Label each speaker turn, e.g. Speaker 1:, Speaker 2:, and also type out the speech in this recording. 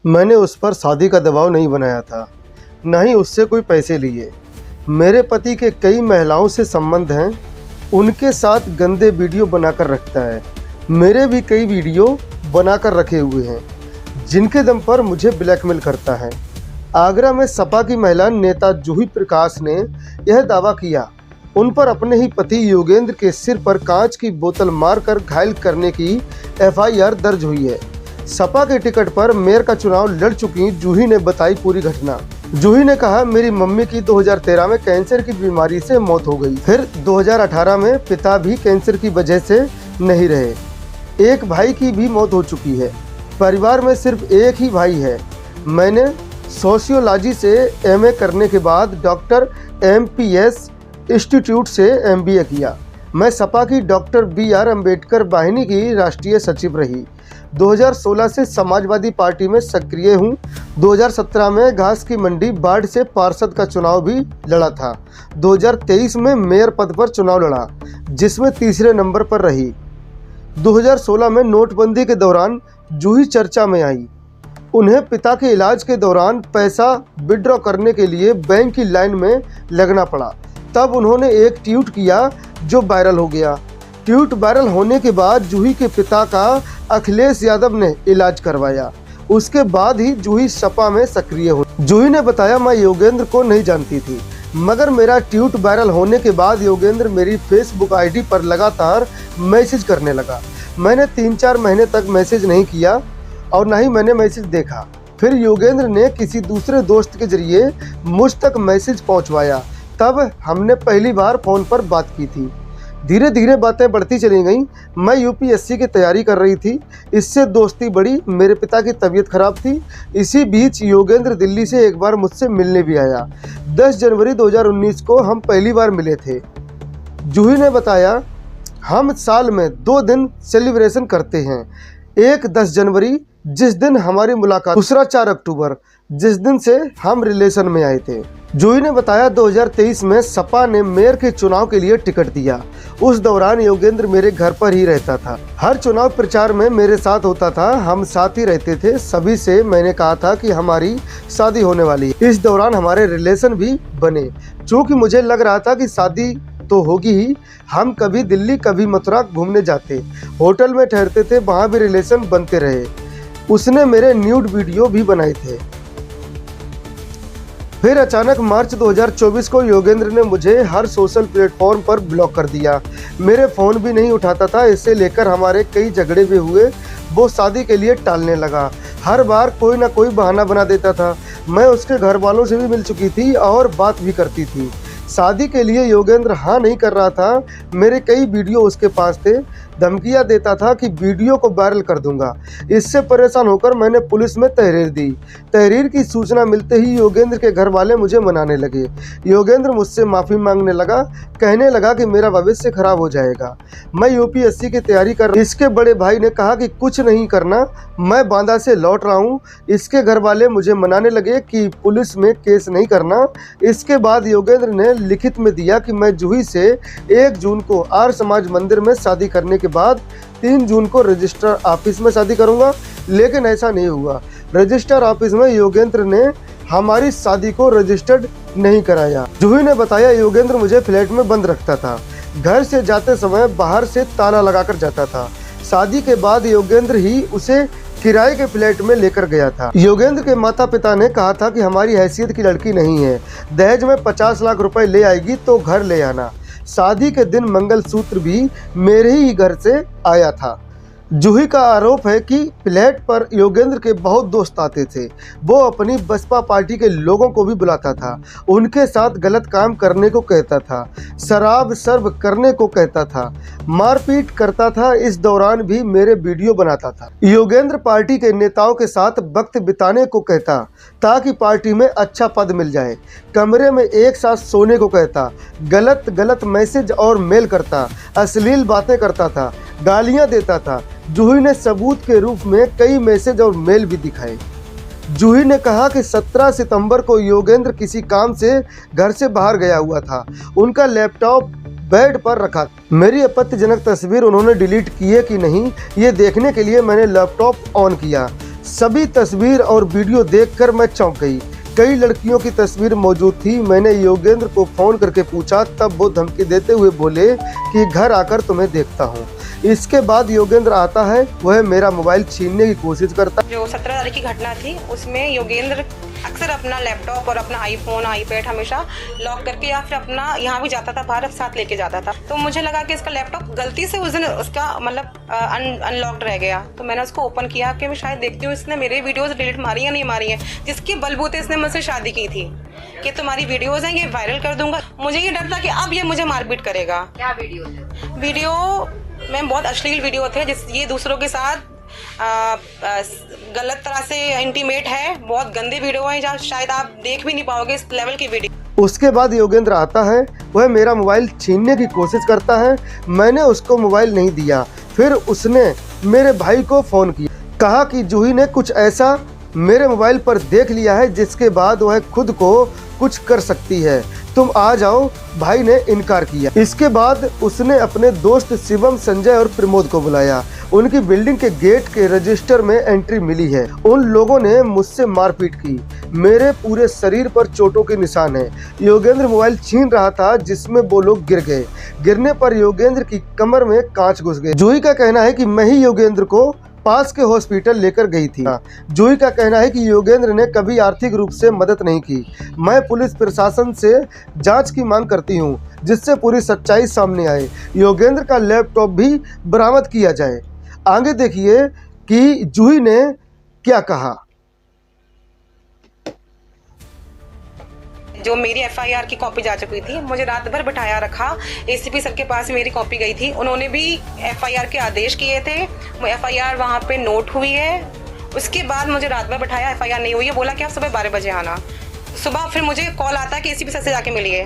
Speaker 1: मैंने उस पर शादी का दबाव नहीं बनाया था, न ही उससे कोई पैसे लिए। मेरे पति के कई महिलाओं से संबंध हैं, उनके साथ गंदे वीडियो बनाकर रखता है। मेरे भी कई वीडियो बनाकर रखे हुए हैं, जिनके दम पर मुझे ब्लैकमेल करता है। आगरा में सपा की महिला नेता जूही प्रकाश ने यह दावा किया, उन पर अपने ही पति योगेंद्र के सिर पर कांच की बोतल मारकर घायल करने की एफआईआर दर्ज हुई है। सपा के टिकट पर मेयर का चुनाव लड़ चुकी जूही ने बताई पूरी घटना। जूही ने कहा, मेरी मम्मी की 2013 में कैंसर की बीमारी से मौत हो गई। फिर 2018 में पिता भी कैंसर की वजह से नहीं रहे। एक भाई की भी मौत हो चुकी है। परिवार में सिर्फ एक ही भाई है। मैंने सोशियोलॉजी से एमए करने के बाद डॉक्टर एमपीएस इंस्टीट्यूट से एमबीए किया। मैं सपा की डॉक्टर बीआर अम्बेडकर वाहिनी की राष्ट्रीय सचिव रही। 2016 से समाजवादी पार्टी में सक्रिय हूँ। 2017 में घास की मंडी बाढ़ से पार्षद का चुनाव भी लड़ा था। 2023 में मेयर पद पर चुनाव लड़ा, जिसमें तीसरे नंबर पर रही। 2016 में नोटबंदी के दौरान जूही चर्चा में आई। उन्हें पिता के इलाज के दौरान पैसा विड्रॉ करने के लिए बैंक की लाइन में लगना पड़ा। तब उन्होंने एक ट्वीट किया जो वायरल हो गया। ट्वीट वायरल होने के बाद जूही के पिता का अखिलेश यादव ने इलाज करवाया। उसके बाद ही जूही सपा में सक्रिय हुई। जूही ने बताया, मैं योगेंद्र को नहीं जानती थी, मगर मेरा ट्वीट वायरल होने के बाद योगेंद्र मेरी फेसबुक आईडी पर लगातार मैसेज करने लगा। मैंने 3-4 महीने तक मैसेज नहीं किया और ना ही मैंने मैसेज देखा। फिर योगेंद्र ने किसी दूसरे दोस्त के जरिए मुझ तक मैसेज पहुंचवाया। तब हमने पहली बार फ़ोन पर बात की थी। धीरे धीरे बातें बढ़ती चली गईं। मैं यूपीएससी की तैयारी कर रही थी, इससे दोस्ती बढ़ी। मेरे पिता की तबीयत खराब थी। इसी बीच योगेंद्र दिल्ली से एक बार मुझसे मिलने भी आया। 10 जनवरी 2019 को हम पहली बार मिले थे। जूही ने बताया, हम साल में 2 दिन सेलिब्रेशन करते हैं। एक 10 जनवरी जिस दिन हमारी मुलाकात, दूसरा 4 अक्टूबर जिस दिन से हम रिलेशन में आए थे। जूही ने बताया, 2023 में सपा ने मेयर के चुनाव के लिए टिकट दिया। उस दौरान योगेंद्र मेरे घर पर ही रहता था। हर चुनाव प्रचार में मेरे साथ होता था, हम साथ ही रहते थे। सभी से मैंने कहा था कि हमारी शादी होने वाली है। इस दौरान हमारे रिलेशन भी बने। चूँकि मुझे लग रहा था कि शादी तो होगी ही, हम कभी दिल्ली कभी मथुरा घूमने जाते, होटल में ठहरते थे, वहाँ भी रिलेशन बनते रहे। उसने मेरे न्यूड वीडियो भी बनाए थे। फिर अचानक मार्च 2024 को योगेंद्र ने मुझे हर सोशल प्लेटफॉर्म पर ब्लॉक कर दिया। मेरे फ़ोन भी नहीं उठाता था। इससे लेकर हमारे कई झगड़े भी हुए। वो शादी के लिए टालने लगा। हर बार कोई ना कोई बहाना बना देता था। मैं उसके घर वालों से भी मिल चुकी थी और बात भी करती थी। शादी के लिए योगेंद्र हाँ नहीं कर रहा था। मेरे कई वीडियो उसके पास थे। धमकियां देता था कि वीडियो को वायरल कर दूंगा। इससे परेशान होकर मैंने पुलिस में तहरीर दी। तहरीर की सूचना मिलते ही योगेंद्र के घर वाले मुझे मनाने लगे। योगेंद्र मुझसे माफ़ी मांगने लगा, कहने लगा कि मेरा भविष्य खराब हो जाएगा। मैं यूपीएससी की तैयारी कर रहा। इसके बड़े भाई ने कहा कि कुछ नहीं करना, मैं बांदा से लौट रहा हूँ। इसके घर वाले मुझे मनाने लगे कि पुलिस में केस नहीं करना। इसके बाद योगेंद्र ने लिखित में दिया कि मैं जूही से 1 जून को आर्य समाज मंदिर में शादी करने के बाद 3 जून को रजिस्टर ऑफिस में शादी करूंगा, लेकिन ऐसा नहीं हुआ। रजिस्टर ऑफिस में योगेंद्र ने हमारी शादी को रजिस्टर्ड नहीं कराया। जूही ने बताया, योगेंद्र मुझे फ्लैट में बंद रखता था। घर से जाते समय बाहर से ताला लगाकर जाता था। शादी के बाद योगेंद्र ही उसे किराए के फ्लैट में लेकर गया था। योगेंद्र के माता पिता ने कहा था कि हमारी हैसियत की लड़की नहीं है, दहेज में 50 लाख रुपए ले आएगी तो घर ले आना। शादी के दिन मंगलसूत्र भी मेरे ही घर से आया था। जूही का आरोप है कि फ्लैट पर योगेंद्र के बहुत दोस्त आते थे। वो अपनी बसपा पार्टी के लोगों को भी बुलाता था, उनके साथ गलत काम करने को कहता था, शराब सर्व करने को कहता था, मारपीट करता था। इस दौरान भी मेरे वीडियो बनाता था। योगेंद्र पार्टी के नेताओं के साथ वक्त बिताने को कहता ताकि पार्टी में अच्छा पद मिल जाए। कमरे में एक साथ सोने को कहता। गलत मैसेज और मेल करता, अश्लील बातें करता था, गालियां देता था। जूही ने सबूत के रूप में कई मैसेज और मेल भी दिखाए। जूही ने कहा कि 17 सितंबर को योगेंद्र किसी काम से घर से बाहर गया हुआ था। उनका लैपटॉप बेड पर रखा। मेरी आपत्तिजनक तस्वीर उन्होंने डिलीट की है कि नहीं, ये देखने के लिए मैंने लैपटॉप ऑन किया। सभी तस्वीर और वीडियो देखकर मैं चौंक गई। कई लड़कियों की तस्वीर मौजूद थी। मैंने योगेंद्र को फोन करके पूछा, तब वो धमकी देते हुए बोले कि घर आकर तुम्हें देखता हूँ। इसके बाद योगेंद्र आता है, वह मेरा मोबाइल छीनने की कोशिश करता।
Speaker 2: जो 17 तारीख की घटना थी उसमें योगेंद्र अक्सर अपना लैपटॉप और अपना आईफोन आईपैड हमेशा लॉक करके या फिर अपना यहाँ भी जाता था बाहर साथ लेके जाता था। तो मुझे लगा कि इसका लैपटॉप गलती से उस दिन उसका मतलब अनलॉक्ड रह गया। तो मैंने उसको ओपन किया कि मैं शायद देखती हूँ इसने मेरे वीडियोस डिलीट मारी या नहीं मारी है, जिसके बलबूते इसने मुझसे शादी की थी कि तुम्हारी वीडियोस हैं ये वायरल कर दूंगा। मुझे ये डर था कि अब ये मुझे मारपीट करेगा।
Speaker 3: क्या
Speaker 2: वीडियो में बहुत अश्लील वीडियो थे, जिस ये दूसरों के साथ गलत तरह से इंटीमेट है। बहुत गंदे वीडियो हैं जहाँ शायद आप देख भी नहीं पाओगे इस लेवल की वीडियो।
Speaker 1: उसके बाद योगेंद्र आता है, वह मेरा मोबाइल छीनने की कोशिश करता है। मैंने उसको मोबाइल नहीं दिया। फिर उसने मेरे भाई को फोन किया, कहा कि जूही ने कुछ ऐसा मेरे मोबाइल पर देख लिया है जिसके बाद वह खुद को कुछ कर सकती है, तुम आ जाओ। भाई ने इनकार किया। इसके बाद उसने अपने दोस्त शिवम, संजय और प्रमोद को बुलाया। उनकी बिल्डिंग के गेट के रजिस्टर में एंट्री मिली है। उन लोगों ने मुझसे मारपीट की। मेरे पूरे शरीर पर चोटों के निशान हैं। योगेंद्र मोबाइल छीन रहा था जिसमें वो लोग गिर गए। गिरने पर योगेंद्र की कमर में कांच घुस गए। जूही का कहना है कि मैं ही योगेंद्र को पास के हॉस्पिटल लेकर गई थी। जूही का कहना है कि योगेंद्र ने कभी आर्थिक रूप से मदद नहीं की। मैं पुलिस प्रशासन से जांच की मांग करती हूं, जिससे पूरी सच्चाई सामने आए। योगेंद्र का लैपटॉप भी बरामद किया जाए। आगे देखिए कि जूही ने क्या कहा।
Speaker 2: जो मेरी एफआईआर की कॉपी जा चुकी थी, मुझे रात भर बिठाया रखा। एसीपी सर के पास मेरी कॉपी गई थी, उन्होंने भी एफआईआर के आदेश किए थे। वो एफआईआर वहाँ पे नोट हुई है। उसके बाद मुझे रात भर बिठाया, एफआईआर नहीं हुई है, बोला कि आप सुबह 12 बजे आना। सुबह फिर मुझे कॉल आता है कि एसीपी सर से जाके मिलिए।